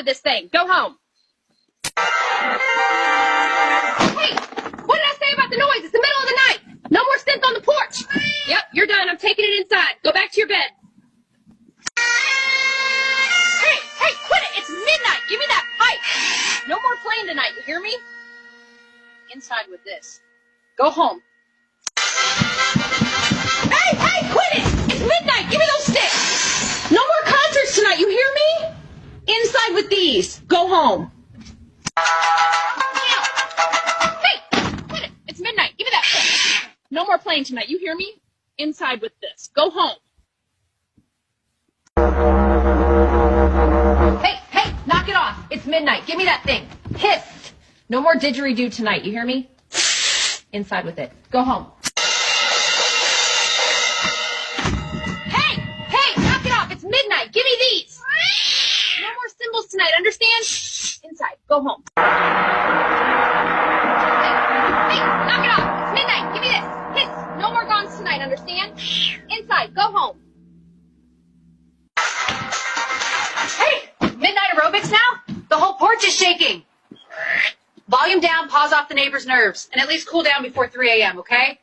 with this thing. Go home. Hey, what did I say about the noise? It's the middle of the night. No more synth on the porch. Yep, you're done. I'm taking it inside. Go back to your bed. Hey, quit it. It's midnight. Give me that pipe. No more playing tonight. You hear me? Inside with this. Go home. Hey, quit it. It's midnight. Give me those sticks. No more concerts tonight. You hear me? Inside with these. Go home. Hey, quit it. It's midnight. Give me that stick. No more playing tonight. You hear me? Inside with this. Go home. Hey, knock it off. It's midnight. Give me that thing. Hiss. No more didgeridoo tonight. You hear me? Inside with it. Go home. Hey, knock it off. It's midnight. Give me these. No more cymbals tonight. Understand? Inside. Go home. Hey, knock it off. It's midnight. Give me this. Hiss. No more gongs tonight. Understand? Inside. Go home. Hey, midnight aerobics now? The whole porch is shaking. Volume down, pause off the neighbor's nerves, and at least cool down before 3 a.m., okay?